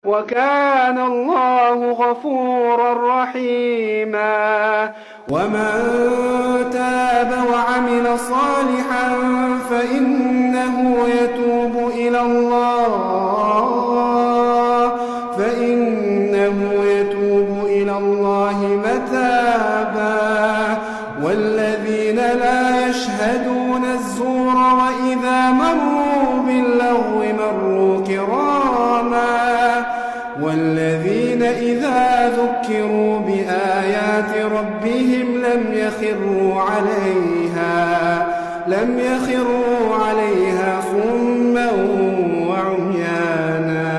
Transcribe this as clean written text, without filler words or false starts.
وكان الله غفورا رحيما. ومن تاب وعمل صالحا فإنه يتوب إلى الله متابا. والذين لا يشهدون الزور وإذا مروا باللغو مروا كراما. والذين إذا ذكروا بآيات ربهم لم يخروا عليها صما